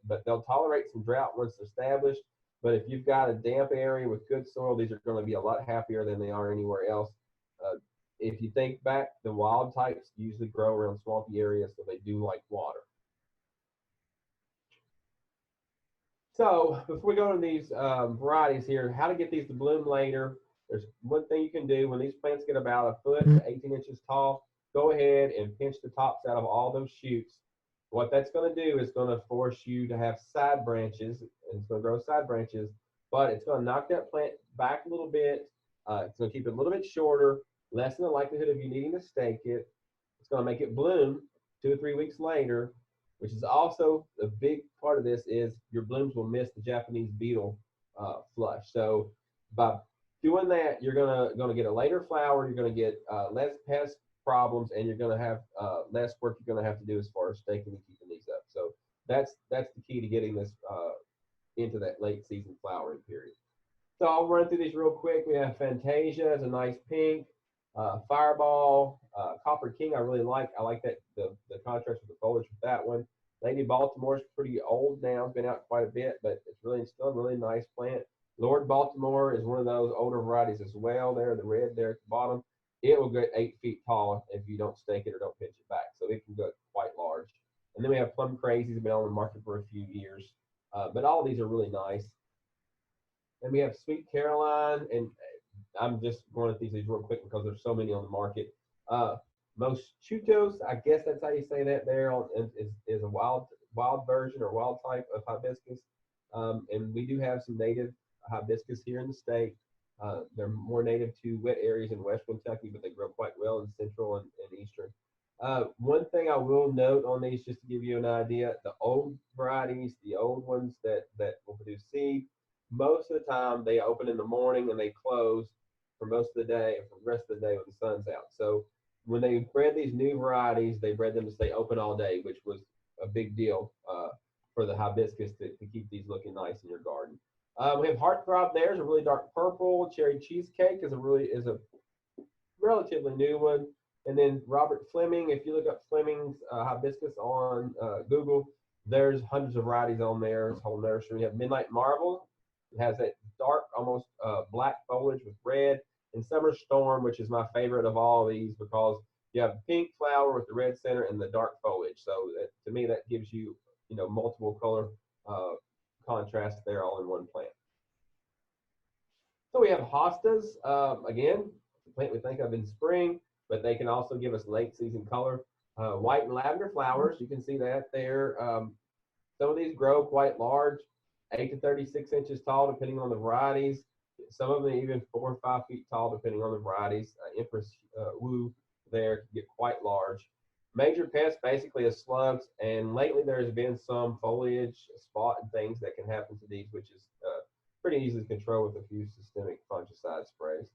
but they'll tolerate some drought once established. But if you've got a damp area with good soil, these are going to be a lot happier than they are anywhere else. If you think back, the wild types usually grow around swampy areas, so they do like water. So before we go to these varieties here, how to get these to bloom later, there's one thing you can do when these plants get about a foot to 18 inches tall. Go ahead and pinch the tops out of all those shoots. What that's going to do is going to force you to have side branches, and it's going to grow side branches, but it's going to knock that plant back a little bit. It's going to keep it a little bit shorter, lessen the likelihood of you needing to stake it. It's going to make it bloom 2 or 3 weeks later, which is also a big part of this is your blooms will miss the Japanese beetle flush. So by doing that, you're gonna get a later flower. You're gonna get less pest problems, and you're going to have less work you're going to have to do as far as staking and keeping these up. So that's the key to getting this into that late season flowering period. So I'll run through these real quick. We have Fantasia as a nice pink, Fireball, Copper King. I really like. I like that the contrast with the foliage with that one. Lady Baltimore is pretty old now. It's been out quite a bit, but it's really still a really nice plant. Lord Baltimore is one of those older varieties as well. There, the red there at the bottom. It will get 8 feet tall if you don't stake it or don't pinch it back. So it can get quite large. And then we have Plum Crazies, been on the market for a few years. But all of these are really nice. And we have Sweet Caroline, and I'm just going to these real quick because there's so many on the market. Most Chutos, I guess that's how you say that there, is a wild version or wild type of hibiscus. And we do have some native hibiscus here in the state. They're more native to wet areas in West Kentucky, but they grow quite well in central and eastern. One thing I will note on these, just to give you an idea, the old varieties, the old ones that will produce seed, most of the time they open in the morning and they close for most of the day, for the rest of the day when the sun's out. So when they bred these new varieties, they bred them to stay open all day, which was a big deal for the hibiscus to keep these looking nice in your garden. We have Heartthrob there, is a really dark purple. Cherry Cheesecake is a relatively new one. And then Robert Fleming, if you look up Fleming's hibiscus on Google, there's hundreds of varieties on there. It's a whole nursery. We have Midnight Marvel. It has that dark, almost black foliage with red. And Summer Storm, which is my favorite of all these because you have pink flower with the red center and the dark foliage. So to me, that gives you, multiple color contrast there all in one plant. So we have hostas. Again, the plant we think of in spring, but they can also give us late season color. White and lavender flowers, you can see that there. Some of these grow quite large, 8 to 36 inches tall, depending on the varieties. Some of them even 4 or 5 feet tall, depending on the varieties. Empress Wu there can get quite large. Major pests basically is slugs, and lately there has been some foliage spot and things that can happen to these, which is pretty easily controlled with a few systemic fungicide sprays.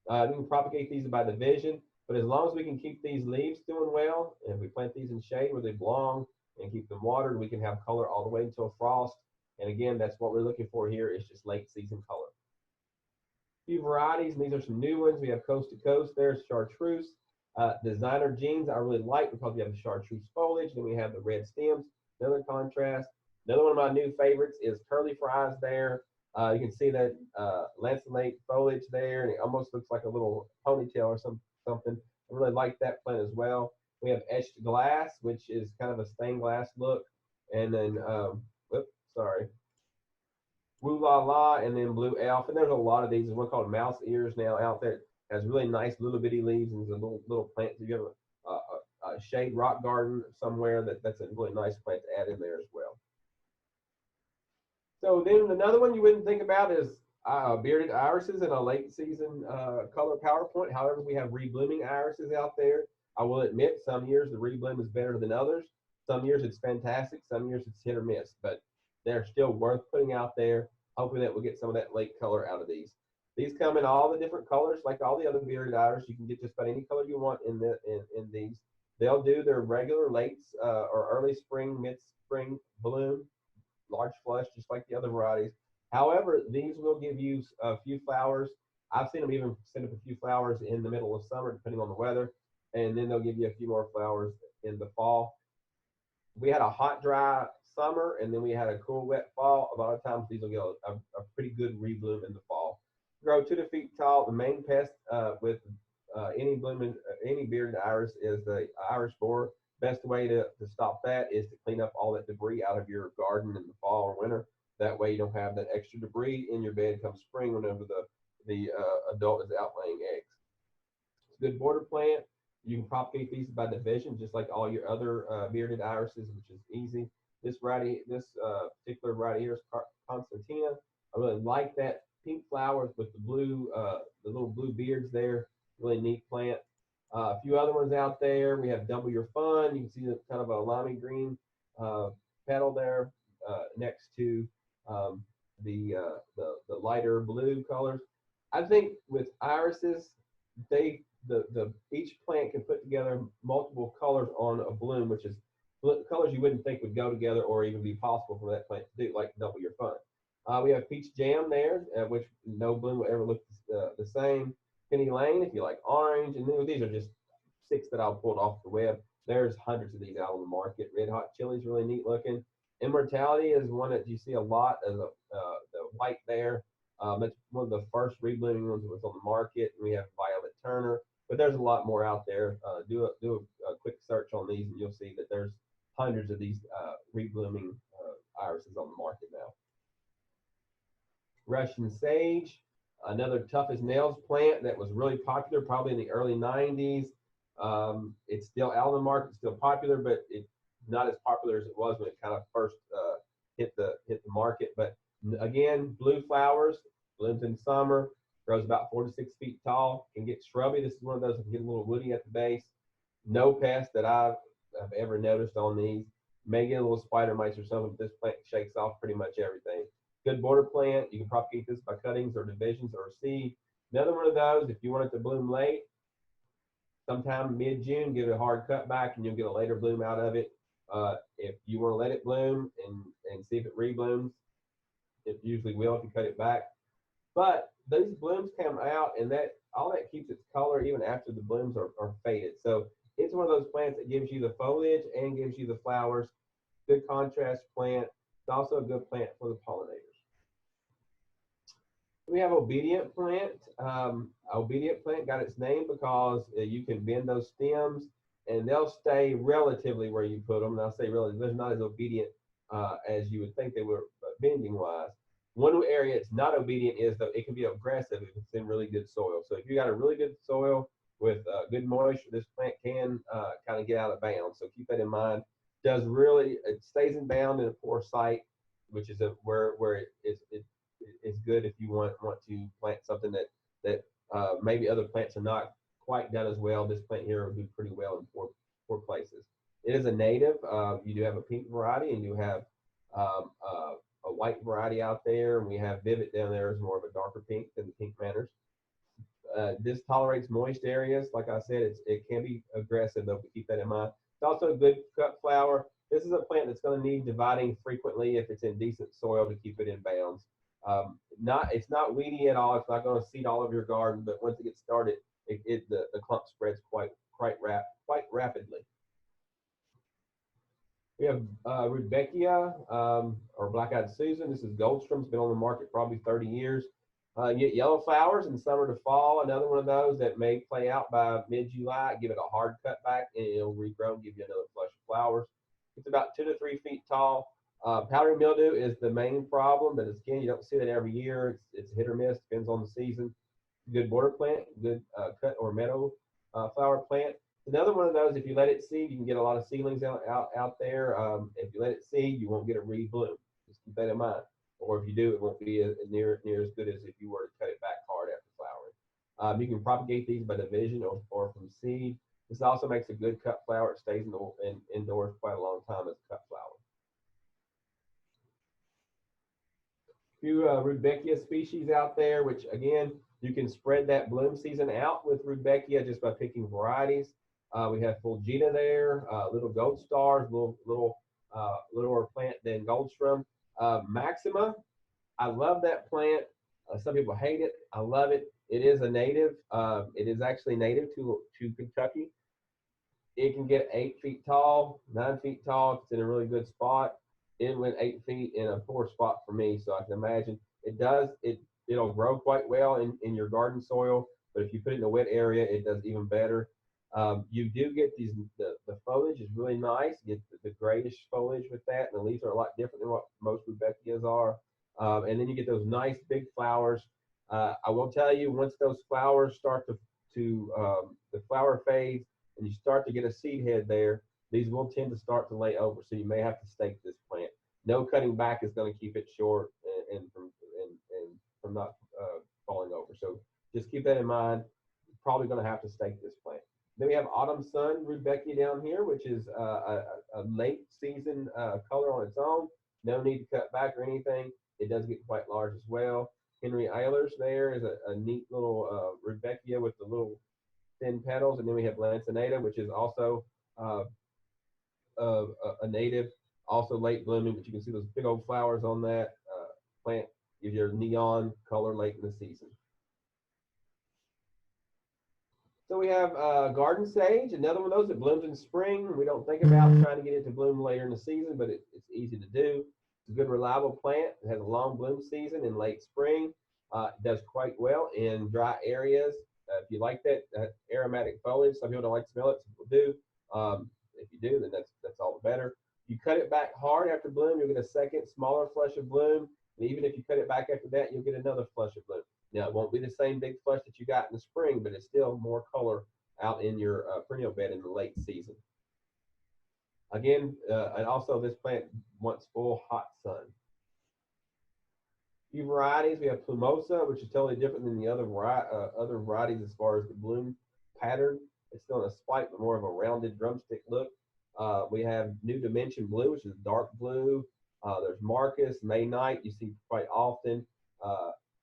We can propagate these by division, but as long as we can keep these leaves doing well, and if we plant these in shade where they belong and keep them watered, we can have color all the way until frost. And again, that's what we're looking for here, is just late season color. A few varieties, and these are some new ones. We have Coast to Coast, there's Chartreuse. Designer Jeans I really like because we have the chartreuse foliage, then we have the red stems, another contrast. Another one of my new favorites is Curly Fries there. You can see that lanceolate foliage there, and it almost looks like a little ponytail or something. I really like that plant as well. We have Etched Glass, which is kind of a stained glass look. And then, Woo La La, and then Blue Elf. And there's a lot of these. There's one called Mouse Ears now out there. It has really nice little bitty leaves, and there's a little plant. If you have a shade rock garden somewhere, that's a really nice plant to add in there as well. So then another one you wouldn't think about is bearded irises in a late season color PowerPoint. However, we have reblooming irises out there. I will admit some years the rebloom is better than others. Some years it's fantastic. Some years it's hit or miss, but they're still worth putting out there, hoping that we'll get some of that late color out of these. These come in all the different colors, like all the other bearded iris. You can get just about any color you want in these. They'll do their regular late or early spring, mid-spring bloom, large flush, just like the other varieties. However, these will give you a few flowers. I've seen them even send up a few flowers in the middle of summer, depending on the weather, and then they'll give you a few more flowers in the fall. We had a hot, dry summer, and then we had a cool, wet fall. A lot of times these will get a pretty good rebloom in the fall. Grow 2 to 4 feet tall. The main pest with any bearded iris is the Irish borer. Best way to stop that is to clean up all that debris out of your garden in the fall or winter. That way you don't have that extra debris in your bed come spring whenever the adult is out laying eggs. It's a good border plant. You can propagate these by division, just like all your other bearded irises, which is easy. This particular variety here is Constantina. I really like that pink flowers with the blue, the little blue beards there. Really neat plant. A few other ones out there. We have Double Your Fun. You can see the kind of a limey green petal there next to the lighter blue colors. I think with irises, each plant can put together multiple colors on a bloom, which is colors you wouldn't think would go together or even be possible for that plant to do, like Double Your Fun. We have Peach Jam there, which no bloom will ever look the same. Penny Lane, if you like orange, and then these are just 6 that I pulled off the web. There's hundreds of these out on the market. Red Hot Chili is really neat looking. Immortality is one that you see a lot as the white there. That's one of the first reblooming ones that was on the market. We have Violet Turner, but there's a lot more out there. Do a quick search on these, and you'll see that there's hundreds of these reblooming irises on the market now. Russian Sage, another tough as nails plant that was really popular probably in the early 90s. It's still out on the market, still popular, but it's not as popular as it was when it kind of first hit the market. But again, blue flowers, blooms in summer, grows about 4 to 6 feet tall, can get shrubby. This is one of those that can get a little woody at the base. No pest that I've ever noticed on these. May get a little spider mites or something, but this plant shakes off pretty much everything. Good border plant. You can propagate this by cuttings or divisions or seed. Another one of those, if you want it to bloom late, sometime mid-June, give it a hard cut back and you'll get a later bloom out of it. If you want to let it bloom and see if it reblooms, it usually will if you cut it back. But these blooms come out, and all that keeps its color even after the blooms are faded. So it's one of those plants that gives you the foliage and gives you the flowers. Good contrast plant. It's also a good plant for the pollinators. We have obedient plant. Obedient plant got its name because you can bend those stems and they'll stay relatively where you put them. And I'll say relatively, they're not as obedient as you would think they were bending wise. One area it's not obedient is that it can be aggressive if it's in really good soil. So if you got a really good soil with good moisture, this plant can kind of get out of bounds. So keep that in mind. Does really it stays in bound in a poor site, which is where it's good if you want to plant something that maybe other plants are not quite done as well. This plant here will do pretty well in poor places. It is a native. You do have a pink variety, and you have a white variety out there. And we have Vivid down there is more of a darker pink than the pink manners. This tolerates moist areas. Like I said, it can be aggressive, though, but keep that in mind. It's also a good cut flower. This is a plant that's going to need dividing frequently if it's in decent soil to keep it in bounds. It's not weedy at all. It's not going to seed all of your garden, but once it gets started, the clump spreads quite rapidly. We have Rudbeckia or Black-Eyed Susan. This is Goldstrom's been on the market probably 30 years. You get yellow flowers in summer to fall. Another one of those that may play out by mid-July. Give it a hard cut back and it'll regrow and give you another flush of flowers. It's about 2 to 3 feet tall. Powdery mildew is the main problem, but again, you don't see that every year. It's hit or miss, depends on the season. Good border plant, good cut or meadow flower plant. Another one of those, if you let it seed, you can get a lot of seedlings out there. If you let it seed, you won't get a rebloom. Just keep that in mind. Or if you do, it won't be near as good as if you were to cut it back hard after flowering. You can propagate these by division or from seed. This also makes a good cut flower. It stays indoors quite a long time as a cut flower. A few Rudbeckia species out there, which again, you can spread that bloom season out with Rudbeckia just by picking varieties. We have Fulgita there, little gold stars, littler plant than Goldstrom. Maxima, I love that plant. Some people hate it. I love it. It is a native. It is actually native to Kentucky. It can get 8 feet tall, 9 feet tall. If it's in a really good spot. It went 8 feet in a poor spot for me, so I can imagine it'll grow quite well in your garden soil. But if you put it in a wet area, it does even better. You do get the foliage is really nice. You get the grayish foliage with that, and the leaves are a lot different than what most Rudbeckias are. And then you get those nice big flowers. I will tell you, once those flowers start the flower fades and you start to get a seed head there, these will tend to start to lay over. So you may have to stake this plant. No cutting back is going to keep it short and from not falling over. So just keep that in mind. You're probably going to have to stake this plant. Then we have Autumn Sun Rudbeckia down here, which is a late season color on its own. No need to cut back or anything. It does get quite large as well. Henry Eilers there is a neat little Rudbeckia with the little thin petals. And then we have Lancinata, which is also a native, also late blooming, but you can see those big old flowers on that plant. Gives you a neon color late in the season. So we have garden sage, another one of those that blooms in spring. We don't think about trying to get it to bloom later in the season, but it's easy to do. It's a good, reliable plant. It has a long bloom season in late spring. It does quite well in dry areas. If you like that aromatic foliage, some people don't like to smell it, some people do. If you do, then that's all the better. You cut it back hard after bloom, you'll get a second, smaller flush of bloom. And even if you cut it back after that, you'll get another flush of bloom. Now, it won't be the same big flush that you got in the spring, but it's still more color out in your perennial bed in the late season. Again, and also this plant wants full hot sun. A few varieties. We have Plumosa, which is totally different than the other varieties as far as the bloom pattern. It's still in a spike, but more of a rounded drumstick look. We have New Dimension Blue, which is dark blue. There's Marcus, May Night, you see quite often.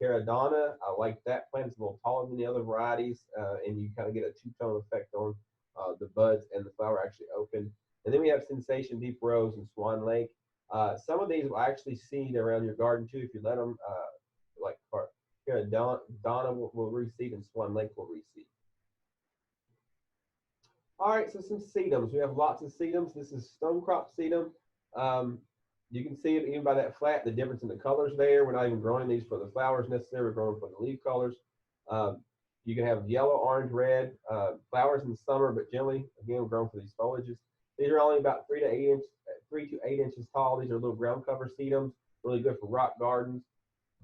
Caradonna, I like that plant. It's a little taller than the other varieties, and you kind of get a two-tone effect on the buds and the flower actually open. And then we have Sensation Deep Rose and Swan Lake. Some of these will actually seed around your garden too if you let them. Like Caradonna will reseed and Swan Lake will reseed. All right, so some sedums. We have lots of sedums. This is stonecrop sedum. You can see it even by that flat, the difference in the colors there. We're not even growing these for the flowers necessarily. We're growing for the leaf colors. You can have yellow, orange, red flowers in the summer, but generally, again, we're growing for these foliages. These are only about 3 to 8 inches tall. These are little ground cover sedums, really good for rock gardens.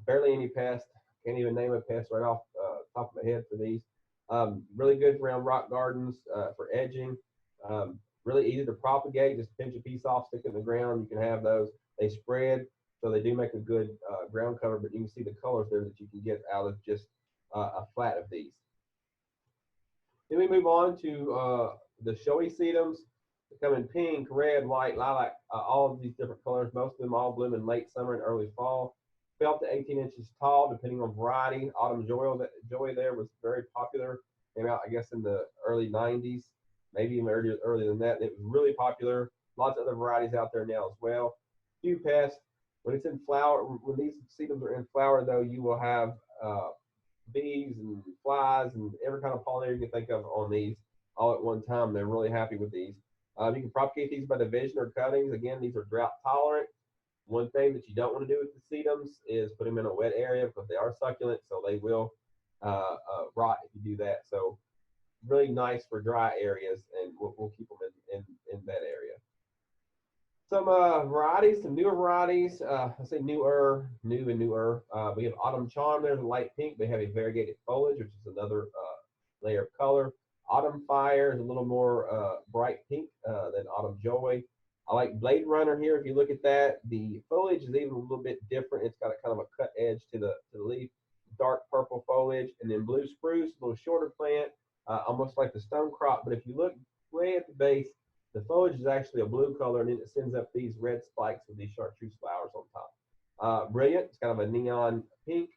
Barely any pests. Can't even name a pest right off top of my head for these. Really good around rock gardens for edging. Really easy to propagate. Just pinch a piece off, stick it in the ground. You can have those. They spread, so they do make a good ground cover. But you can see the colors there that you can get out of just a flat of these. Then we move on to the showy sedums. They come in pink, red, white, lilac, all of these different colors. Most of them all bloom in late summer and early fall. 12 to 18 inches tall, depending on variety. Autumn Joy there was very popular. Came out, I guess, in the early 90s, maybe even earlier than that. It was really popular. Lots of other varieties out there now as well. Few pests. When it's in flower, when these sedums are in flower, though, you will have bees and flies and every kind of pollinator you can think of on these all at one time. They're really happy with these. You can propagate these by division or cuttings. Again, these are drought tolerant. One thing that you don't want to do with the sedums is put them in a wet area because they are succulent, so they will rot if you do that. So really nice for dry areas, and we'll keep them in that area. Some varieties, some newer varieties. I say newer. We have Autumn Charm. There's a light pink. They have a variegated foliage, which is another layer of color. Autumn Fire is a little more bright pink than Autumn Joy. I like Blade Runner here. If you look at that, the foliage is even a little bit different. It's got a kind of a cut edge to the leaf, dark purple foliage, and then Blue Spruce, a little shorter plant, almost like the stone crop. But if you look way at the base, the foliage is actually a blue color, and then it sends up these red spikes with these chartreuse flowers on top. Brilliant. It's kind of a neon pink.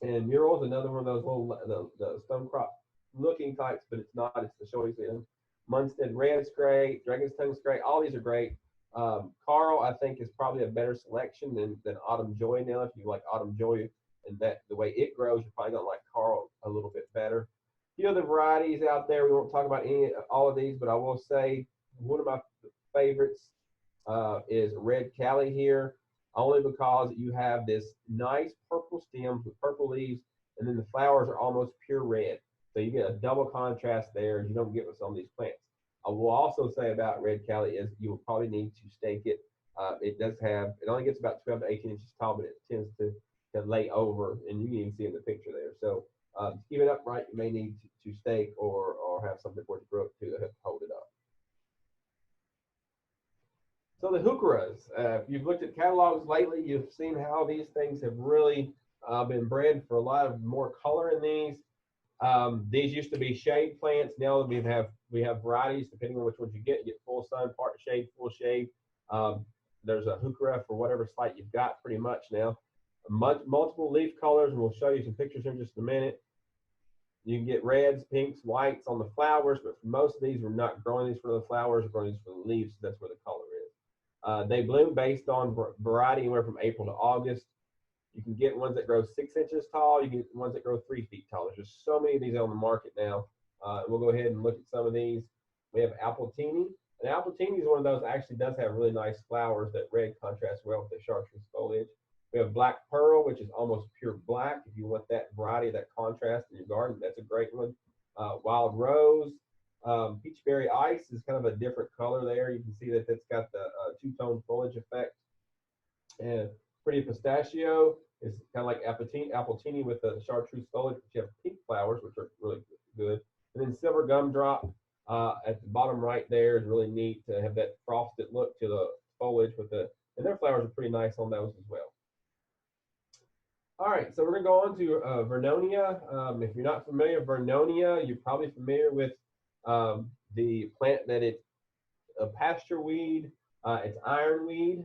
And Mural is another one of those little the stone crop looking types, but it's not. It's the showy sedum. Munstead Red's great. Dragon's Tongue's great. All these are great. Carl, I think, is probably a better selection than Autumn Joy now. If you like Autumn Joy and that the way it grows, you're probably going to like Carl a little bit better. A few other varieties out there. We won't talk about all of these, but I will say one of my favorites is Red Cali here, only because you have this nice purple stems with purple leaves, and then the flowers are almost pure red. So you get a double contrast there, and you don't get with some of these plants. I will also say about Red Cali is you will probably need to stake it. It only gets about 12 to 18 inches tall, but it tends to lay over, and you can even see in the picture there. So to keep it upright, you may need to stake or have something for it to grow up to hold it up. So the heucheras, if you've looked at catalogs lately, you've seen how these things have really been bred for a lot of more color in these. These used to be shade plants. Now we have varieties depending on which ones you get. You get full sun, part shade, full shade. There's a heuchera for whatever site you've got pretty much now. Multiple leaf colors, and we'll show you some pictures in just a minute. You can get reds, pinks, whites on the flowers, but for most of these, we're not growing these for the flowers, we're growing these for the leaves, so that's where the color is. They bloom based on variety anywhere from April to August. You can get ones that grow 6 inches tall. You can get ones that grow 3 feet tall. There's just so many of these on the market now. We'll go ahead and look at some of these. We have Appletini. And Appletini is one of those that actually does have really nice flowers that red contrasts well with the chartreuse foliage. We have Black Pearl, which is almost pure black. If you want that variety, that contrast in your garden, that's a great one. Wild Rose. Peachberry Ice is kind of a different color there. You can see that it's got the two-tone foliage effect. And Pretty Pistachio is kind of like Appletini with the chartreuse foliage, but you have pink flowers, which are really good. And then Silver Gumdrop at the bottom right there is really neat to have that frosted look to the foliage and their flowers are pretty nice on those as well. All right, so we're going to go on to Vernonia. If you're not familiar with Vernonia, you're probably familiar with the plant that it's a pasture weed. It's ironweed.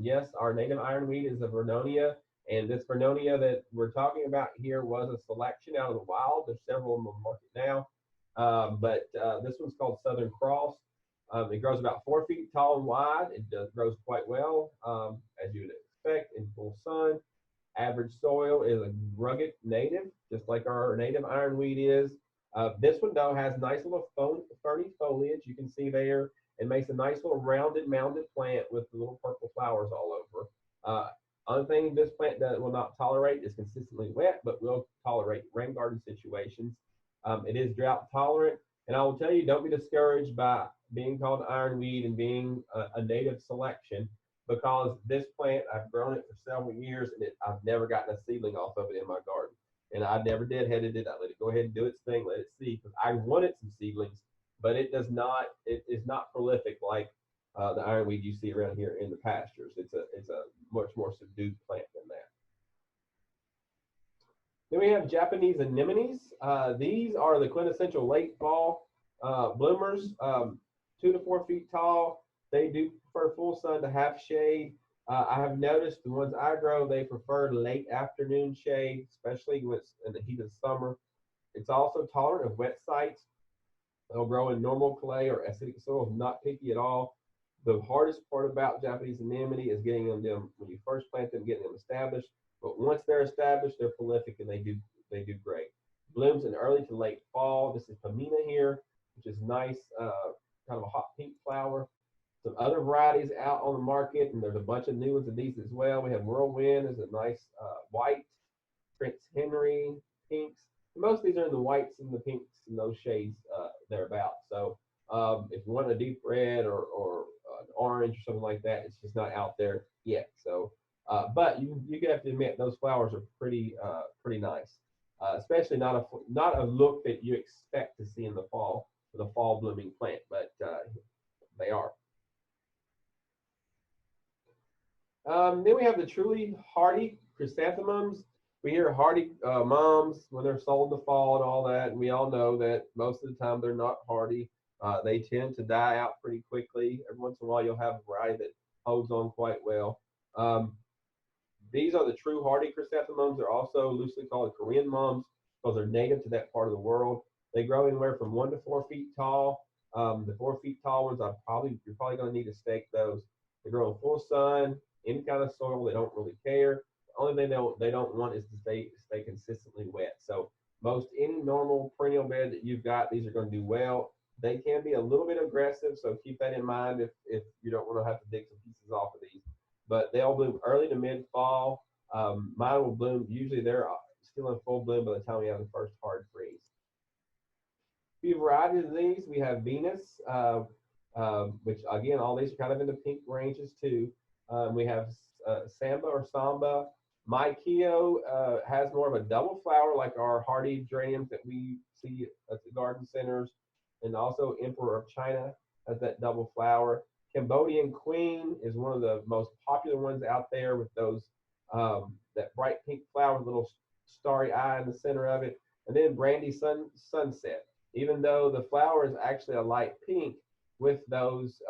Yes, our native ironweed is a Vernonia, and this Vernonia that we're talking about here was a selection out of the wild. There's several of them on the market now, but this one's called Southern Cross. It grows about 4 feet tall and wide. It grows quite well, as you would expect, in full sun. Average soil is a rugged native, just like our native ironweed is. This one, though, has nice little ferny foliage. You can see there and makes a nice little rounded, mounded plant with the little purple flowers all over. Other thing this plant that will not tolerate is consistently wet, but will tolerate rain garden situations. It is drought tolerant, and I will tell you, don't be discouraged by being called ironweed and being a native selection, because this plant, I've grown it for several years, and I've never gotten a seedling off of it in my garden. And I never deadheaded it. I let it go ahead and do its thing, let it seed, because I wanted some seedlings, but it does not, it is not prolific like the ironweed you see around here in the pastures. It's a much more subdued plant than that. Then we have Japanese anemones. These are the quintessential late fall bloomers, 2 to 4 feet tall. They do prefer full sun to half shade. I have noticed the ones I grow, they prefer late afternoon shade, especially when it's in the heat of summer. It's also tolerant of wet sites. They'll grow in normal clay or acidic soil, not picky at all. The hardest part about Japanese anemone is getting them when you first plant them, getting them established. But once they're established, they're prolific and they do great. Blooms in early to late fall. This is Pamina here, which is nice, kind of a hot pink flower. Some other varieties out on the market, and there's a bunch of new ones of these as well. We have Whirlwind is a nice white, Prince Henry pinks. Most of these are in the whites and the pinks and those shades thereabouts. So if you want a deep red or an orange or something like that, it's just not out there yet. So, but you have to admit those flowers are pretty nice, especially not a look that you expect to see in the fall with a fall blooming plant, but they are. Then we have the truly hardy chrysanthemums. We hear hardy mums when they're sold in the fall and all that, and we all know that most of the time they're not hardy. They tend to die out pretty quickly. Every once in a while, you'll have a variety that holds on quite well. These are the true hardy chrysanthemums. They're also loosely called Korean mums because they're native to that part of the world. They grow anywhere from 1 to 4 feet tall. The 4 feet tall ones, you're probably going to need to stake those. They grow in full sun, any kind of soil. They don't really care. The only thing they don't want is to stay consistently wet. So most any normal perennial bed that you've got, these are going to do well. They can be a little bit aggressive, so keep that in mind if you don't want to have to dig some pieces off of these. But they'll bloom early to mid fall. Mine will bloom. Usually they're still in full bloom by the time we have the first hard freeze. A few varieties of these. We have Venus, which again, all these are kind of in the pink ranges too. We have Samba or Samba. Maikio has more of a double flower like our hardy geraniums that we see at the garden centers. And also Emperor of China has that double flower. Cambodian Queen is one of the most popular ones out there with those that bright pink flower with a little starry eye in the center of it. And then Brandy Sunset. Even though the flower is actually a light pink with those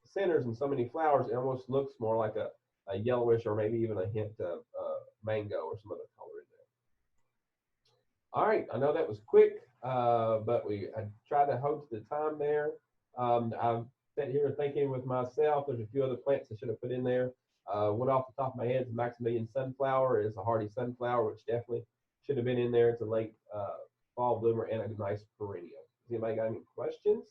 centers and so many flowers, it almost looks more like a yellowish or maybe even a hint of mango or some other color in there. All right, I know that was quick, but I tried to hold to the time there. I've sat here thinking with myself, there's a few other plants I should have put in there. One off the top of my head is Maximilian Sunflower. It's a hardy sunflower, which definitely should have been in there. It's a late fall bloomer and a nice perennial. Has anybody got any questions?